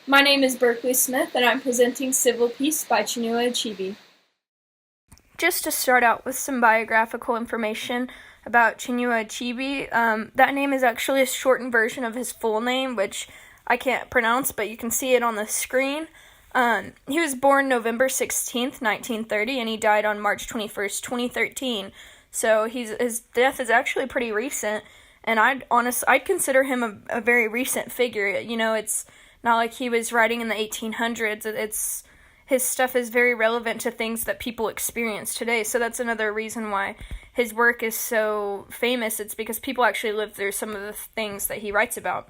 My name is Berkley Smith, and I'm presenting Civil Peace by Chinua Achebe. Just to start out with some biographical information about Chinua Achebe, that name is actually a shortened version of his full name, which I can't pronounce, but you can see it on the screen. He was born November 16th, 1930, and he died on March 21st, 2013. So his death is actually pretty recent, and I'd consider him a very recent figure. You know, it's not like he was writing in the 1800s. His stuff is very relevant to things that people experience today. So that's another reason why his work is so famous. It's because people actually live through some of the things that he writes about.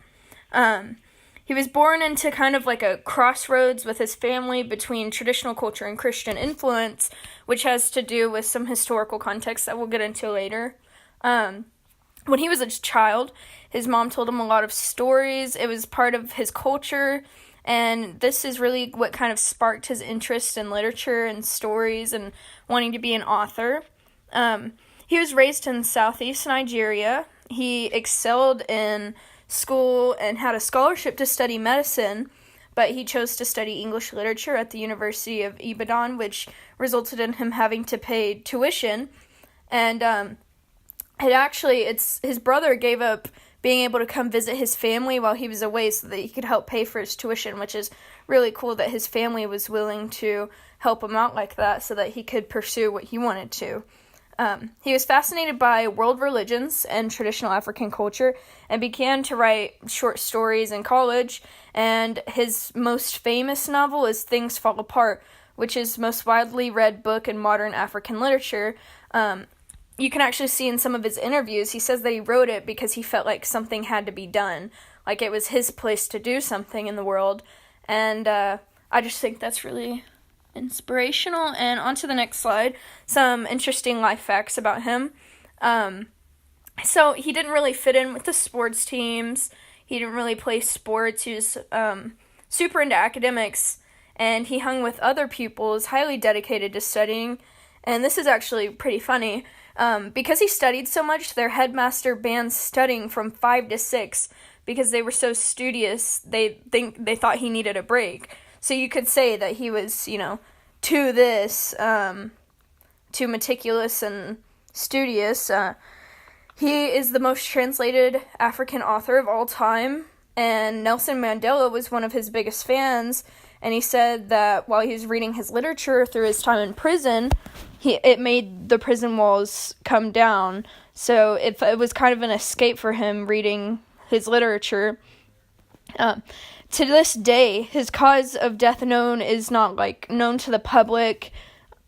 He was born into kind of like a crossroads with his family between traditional culture and Christian influence, which has to do with some historical context that we'll get into later. When he was a child, his mom told him a lot of stories. It was part of his culture, and this is really what kind of sparked his interest in literature and stories and wanting to be an author. He was raised in southeast Nigeria. He excelled in school and had a scholarship to study medicine, but he chose to study English literature at the University of Ibadan, which resulted in him having to pay tuition. And his brother gave up being able to come visit his family while he was away so that he could help pay for his tuition, which is really cool that his family was willing to help him out like that so that he could pursue what he wanted to. He was fascinated by world religions and traditional African culture and began to write short stories in college, and his most famous novel is Things Fall Apart, which is the most widely read book in modern African literature. You can actually see in some of his interviews, he says that he wrote it because he felt like something had to be done, like it was his place to do something in the world, and I just think that's really inspirational. And on to the next slide, some interesting life facts about him. So he didn't really fit in with the sports teams. He didn't really play sports. He was super into academics, and he hung with other pupils highly dedicated to studying. And this is actually pretty funny. Because he studied so much, their headmaster banned studying from 5 to 6 because they were so studious. They thought he needed a break. So you could say that he was, too meticulous and studious. He is the most translated African author of all time, and Nelson Mandela was one of his biggest fans, and he said that while he was reading his literature through his time in prison, it made the prison walls come down. So it was kind of an escape for him reading his literature. To this day, his cause of death is not known to the public.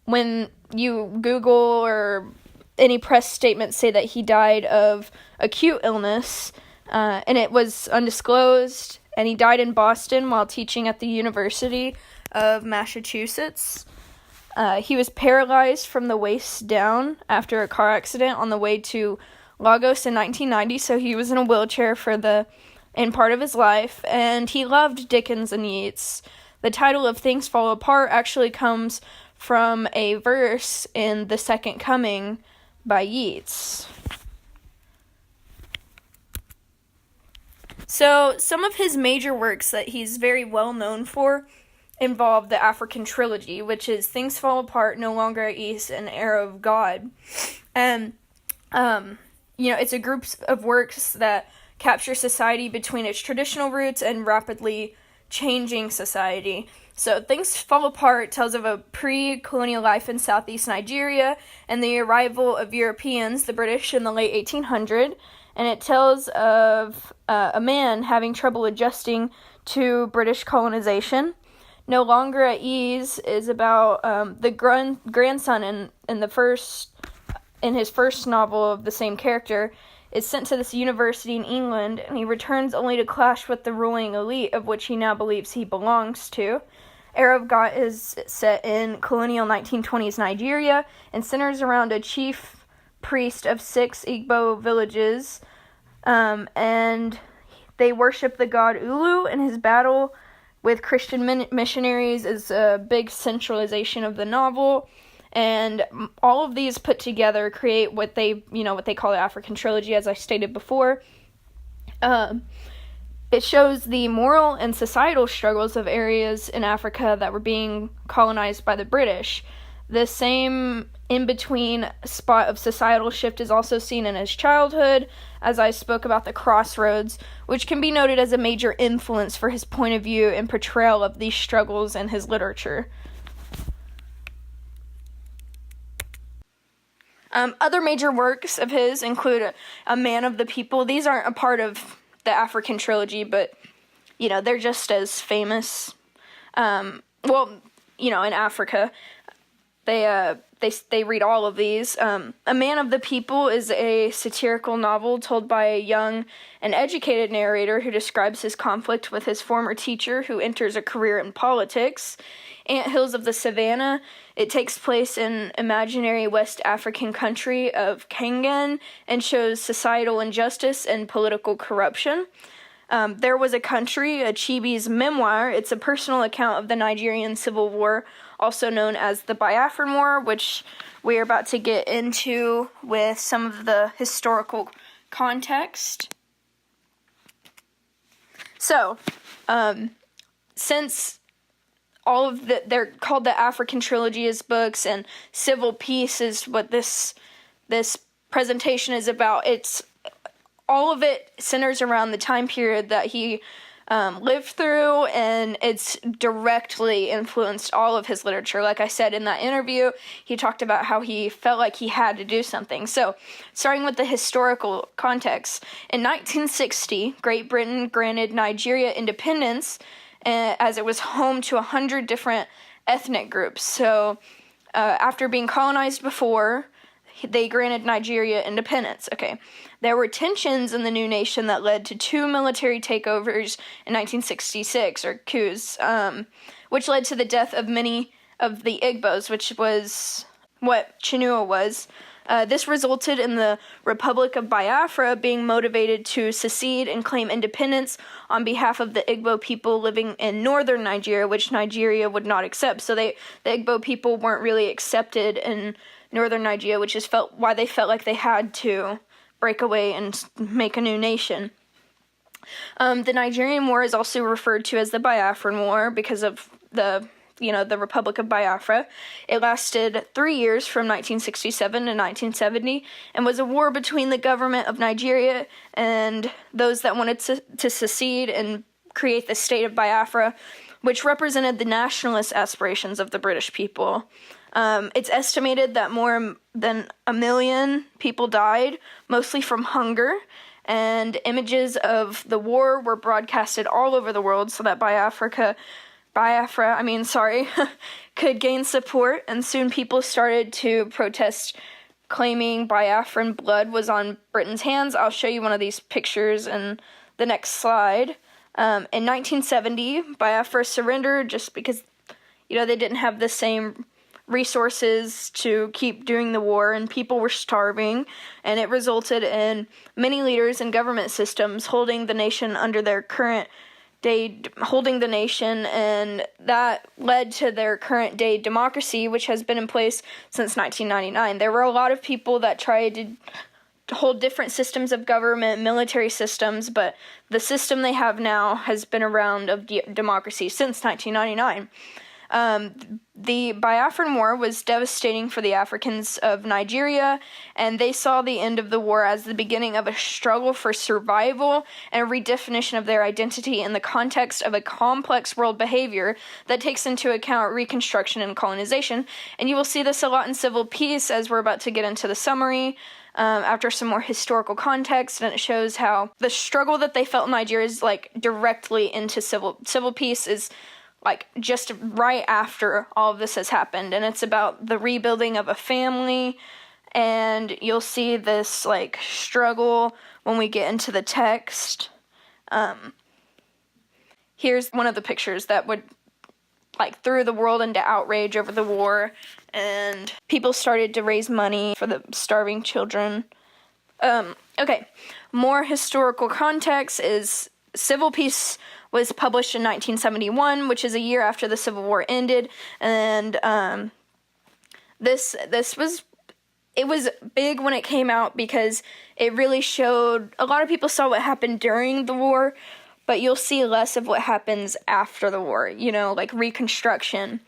When you Google or any press statements say that he died of acute illness, and it was undisclosed, and he died in Boston while teaching at the University of Massachusetts. He was paralyzed from the waist down after a car accident on the way to Lagos in 1990, so he was in a wheelchair in part of his life, and he loved Dickens and Yeats. The title of Things Fall Apart actually comes from a verse in The Second Coming by Yeats. So, some of his major works that he's very well known for involve the African trilogy, which is Things Fall Apart, No Longer at Ease, and Era of God. And, it's a group of works that capture society between its traditional roots and rapidly changing society. So Things Fall Apart tells of a pre-colonial life in southeast Nigeria and the arrival of Europeans, the British, in the late 1800s, and it tells of a man having trouble adjusting to British colonization. No Longer at Ease is about the grandson in his first novel of the same character is sent to this university in England, and he returns only to clash with the ruling elite of which he now believes he belongs to. Era of God is set in colonial 1920s Nigeria and centers around a chief priest of 6 Igbo villages, and they worship the god Ulu, and his battle with Christian missionaries is a big centralization of the novel. And all of these put together create what they call the African trilogy, as I stated before. It shows the moral and societal struggles of areas in Africa that were being colonized by the British. The same in-between spot of societal shift is also seen in his childhood, as I spoke about the crossroads, which can be noted as a major influence for his point of view and portrayal of these struggles in his literature. Other major works of his include A Man of the People. These aren't a part of the African trilogy, but, they're just as famous. In Africa, they read all of these. A Man of the People is a satirical novel told by a young and educated narrator who describes his conflict with his former teacher who enters a career in politics. Ant Hills of the Savannah, it takes place in imaginary West African country of Kangan and shows societal injustice and political corruption. There Was a Country, Achebe's memoir. It's a personal account of the Nigerian Civil War, also known as the Biafran War, which we're about to get into with some of the historical context. So, since all of they're called the African Trilogy's books, and Civil Peace is what this presentation is about. It's all of it centers around the time period that he lived through, and it's directly influenced all of his literature. Like I said in that interview, he talked about how he felt like he had to do something. So, starting with the historical context, in 1960, Great Britain granted Nigeria independence, as it was home to 100 different ethnic groups. So, after being colonized before, they granted Nigeria independence. Okay. There were tensions in the new nation that led to 2 military takeovers in 1966, or coups, which led to the death of many of the Igbos, which was what Chinua was. This resulted in the Republic of Biafra being motivated to secede and claim independence on behalf of the Igbo people living in northern Nigeria, which Nigeria would not accept. So the Igbo people weren't really accepted in northern Nigeria, which is why they felt like they had to break away and make a new nation. The Nigerian War is also referred to as the Biafran War because of the Republic of Biafra. It lasted 3 years from 1967 to 1970 and was a war between the government of Nigeria and those that wanted to secede and create the state of Biafra, which represented the nationalist aspirations of the British people. It's estimated that more than 1 million people died, mostly from hunger, and images of the war were broadcasted all over the world so that Biafra could gain support, and soon people started to protest, claiming Biafran blood was on Britain's hands. I'll show you one of these pictures in the next slide. In 1970, Biafra surrendered just because, they didn't have the same resources to keep doing the war, and people were starving, and it resulted in many leaders and government systems holding the nation under their current day, and that led to their current day democracy, which has been in place since 1999. There were a lot of people that tried to hold different systems of government, military systems, but the system they have now has been around of democracy since 1999. The Biafran War was devastating for the Africans of Nigeria, and they saw the end of the war as the beginning of a struggle for survival and a redefinition of their identity in the context of a complex world behavior that takes into account Reconstruction and colonization. And you will see this a lot in Civil Peace, as we're about to get into the summary. After some more historical context, and it shows how the struggle that they felt in Nigeria is directly into Civil Peace is just right after all of this has happened, and it's about the rebuilding of a family, and you'll see this struggle when we get into the text. Here's one of the pictures that would threw the world into outrage over the war, and people started to raise money for the starving children. Okay, more historical context is Civil Peace was published in 1971, which is a year after the Civil War ended, and this was big when it came out because it really showed, a lot of people saw what happened during the war, but you'll see less of what happens after the war, like Reconstruction.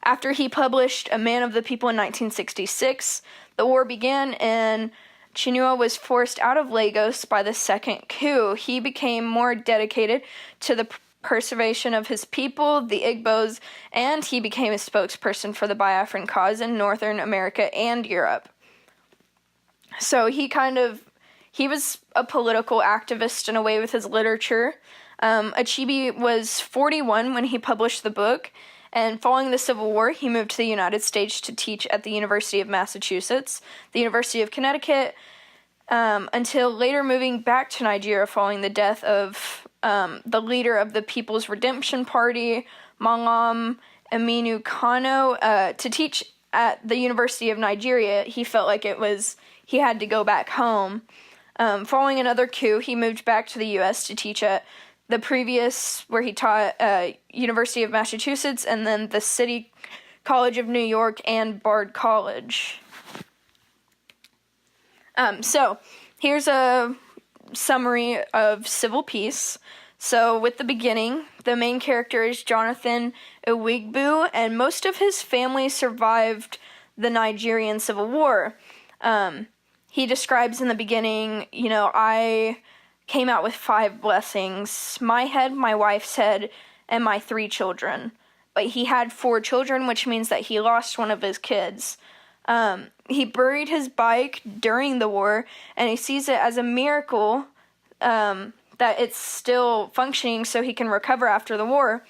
After he published A Man of the People in 1966, the war began and Chinua was forced out of Lagos by the second coup. He became more dedicated to the preservation of his people, the Igbos, and he became a spokesperson for the Biafran cause in Northern America and Europe. So he was a political activist in a way with his literature. Achebe was 41 when he published the book, and following the Civil War, he moved to the United States to teach at the University of Massachusetts, the University of Connecticut, until later moving back to Nigeria following the death of the leader of the People's Redemption Party, Malam Aminu Kano, to teach at the University of Nigeria. He felt like he had to go back home. Following another coup, he moved back to the U.S. to teach at the previous, where he taught University of Massachusetts, and then the City College of New York and Bard College. So here's a summary of Civil Peace. So with the beginning, the main character is Jonathan Iwigbu, and most of his family survived the Nigerian Civil War. He describes in the beginning, I came out with 5 blessings: my head, my wife's head, and my 3 children. But he had 4 children, which means that he lost one of his kids. He buried his bike during the war, and he sees it as a miracle that it's still functioning so he can recover after the war.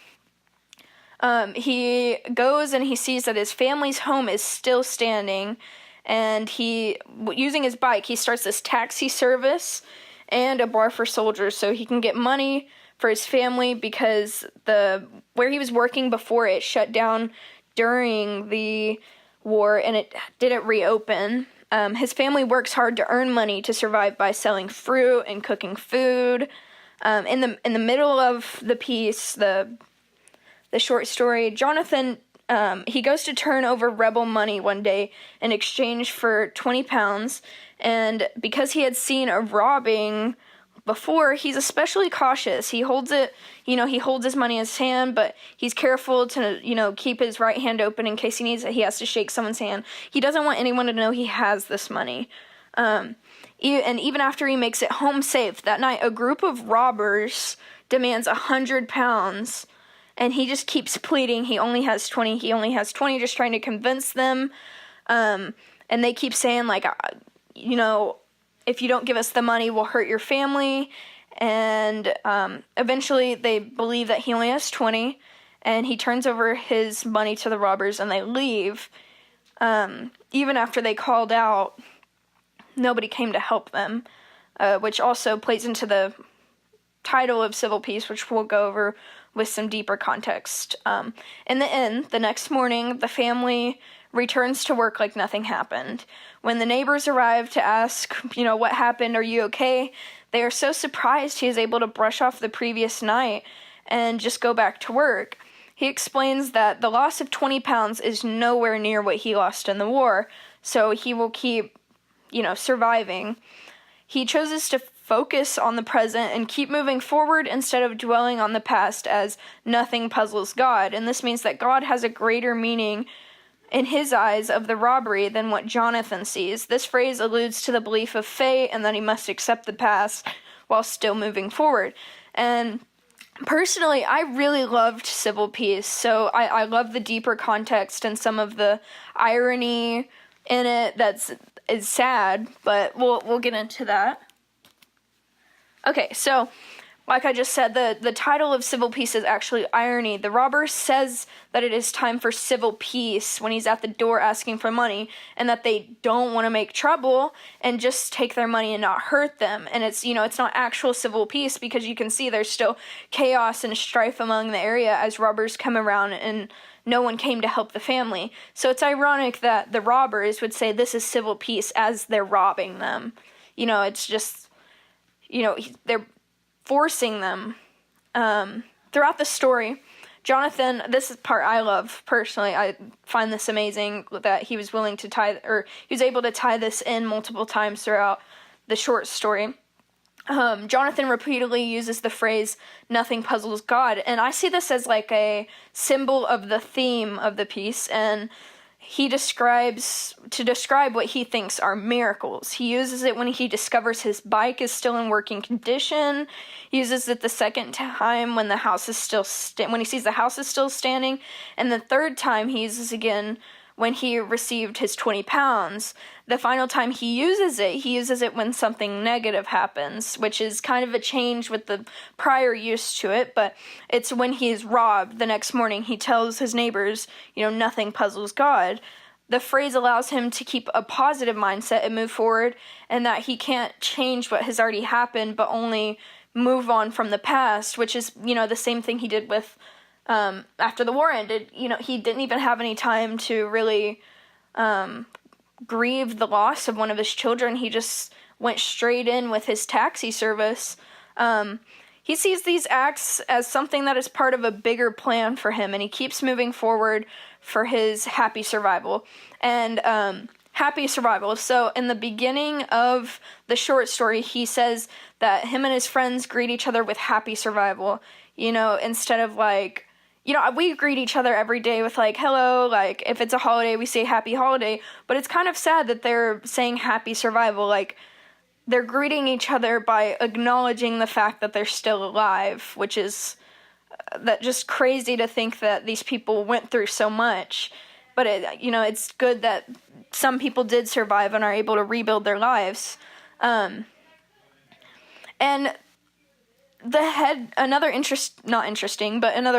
He goes and he sees that his family's home is still standing, and using his bike, he starts this taxi service and a bar for soldiers so he can get money for his family, because where he was working before, it shut down during the war and it didn't reopen. His family works hard to earn money to survive by selling fruit and cooking food. In the middle of the piece, the short story, Jonathan, he goes to turn over rebel money one day in exchange for 20 pounds, and because he had seen a robbing before, he's especially cautious. He holds it, he holds his money in his hand, but he's careful to, keep his right hand open in case he needs it. He has to shake someone's hand. He doesn't want anyone to know he has this money. And even after he makes it home safe, that night a group of robbers demands 100 pounds, and he just keeps pleading. He only has 20, just trying to convince them. And they keep saying, like, if you don't give us the money, we'll hurt your family. And eventually they believe that he only has 20, and he turns over his money to the robbers, and they leave. Even after they called out, nobody came to help them, which also plays into the title of Civil Peace, which we'll go over with some deeper context. In the end, the next morning, the family returns to work like nothing happened. When the neighbors arrive to ask, what happened, are you okay? They are so surprised he is able to brush off the previous night and just go back to work. He explains that the loss of 20 pounds is nowhere near what he lost in the war, so he will keep, surviving. He chooses to focus on the present and keep moving forward instead of dwelling on the past, as nothing puzzles God. And this means that God has a greater meaning in his eyes of the robbery than what Jonathan sees. This phrase alludes to the belief of fate and that he must accept the past while still moving forward. And personally, I really loved Civil Peace, so I love the deeper context and some of the irony in it is sad, but we'll get into that. Okay, so like I just said, the title of Civil Peace is actually irony. The robber says that it is time for civil peace when he's at the door asking for money, and that they don't want to make trouble and just take their money and not hurt them. And it's not actual civil peace, because you can see there's still chaos and strife among the area as robbers come around and no one came to help the family. So it's ironic that the robbers would say this is civil peace as they're robbing them. It's just, they're forcing them. Throughout the story, Jonathan, this is part I love personally. I find this amazing that he was willing to he was able to tie this in multiple times throughout the short story. Jonathan repeatedly uses the phrase, "nothing puzzles God," and I see this as like a symbol of the theme of the piece, and to describe what he thinks are miracles. He uses it when he discovers his bike is still in working condition. He uses it the second time when the house is still when he sees the house is still standing, and the third time he uses again when he received his 20 pounds. The final time he uses it when something negative happens, which is kind of a change with the prior use to it, but it's when he is robbed the next morning. He tells his neighbors, nothing puzzles God. The phrase allows him to keep a positive mindset and move forward, and that he can't change what has already happened, but only move on from the past, which is, the same thing he did with after the war ended. He didn't even have any time to really grieve the loss of one of his children. He just went straight in with his taxi service. He sees these acts as something that is part of a bigger plan for him, and he keeps moving forward for his happy survival. And happy survival. So in the beginning of the short story, he says that him and his friends greet each other with happy survival, instead of like, we greet each other every day with like, hello, like if it's a holiday, we say happy holiday, but it's kind of sad that they're saying happy survival. Like they're greeting each other by acknowledging the fact that they're still alive, which is that just crazy to think that these people went through so much. But it's good that some people did survive and are able to rebuild their lives. And another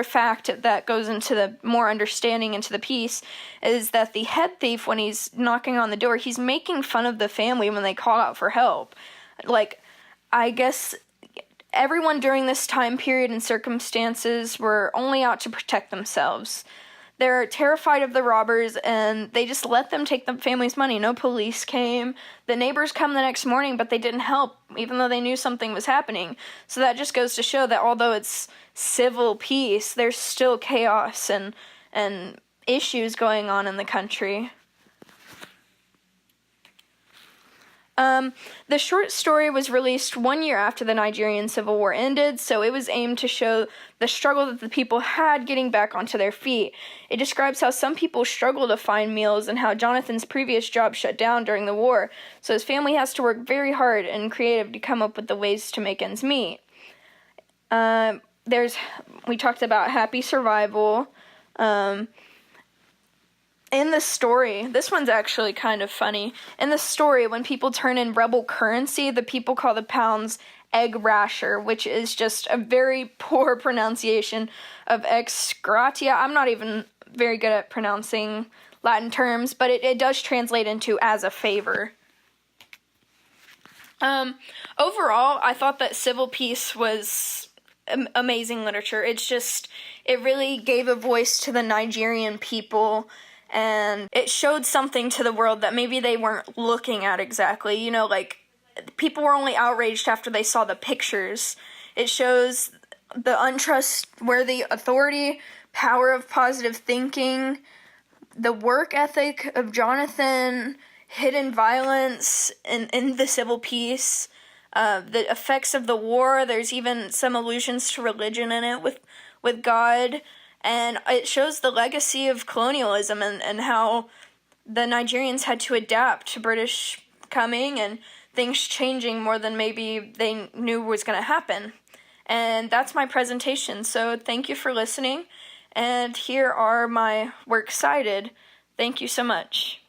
fact that goes into the more understanding into the piece is that the head thief, when he's knocking on the door, he's making fun of the family when they call out for help. Like, I guess everyone during this time period and circumstances were only out to protect themselves. They're terrified of the robbers, and they just let them take the family's money. No police came. The neighbors come the next morning, but they didn't help, even though they knew something was happening. So that just goes to show that although it's civil peace, there's still chaos and issues going on in the country. The short story was released 1 year after the Nigerian Civil War ended, so it was aimed to show the struggle that the people had getting back onto their feet. It describes how some people struggle to find meals and how Jonathan's previous job shut down during the war, so his family has to work very hard and creative to come up with the ways to make ends meet. We talked about happy survival. In the story, this one's actually kind of funny. In the story, when people turn in rebel currency, the people call the pounds egg rasher, which is just a very poor pronunciation of ex gratia. I'm not even very good at pronouncing Latin terms, but it does translate into as a favor. Overall, I thought that Civil Peace was amazing literature. It really gave a voice to the Nigerian people, and it showed something to the world that maybe they weren't looking at exactly. Like, people were only outraged after they saw the pictures. It shows the untrustworthy authority, power of positive thinking, the work ethic of Jonathan, hidden violence in the civil peace, the effects of the war. There's even some allusions to religion in it with God. And it shows the legacy of colonialism and how the Nigerians had to adapt to British coming and things changing more than maybe they knew was going to happen. And that's my presentation. So thank you for listening. And here are my works cited. Thank you so much.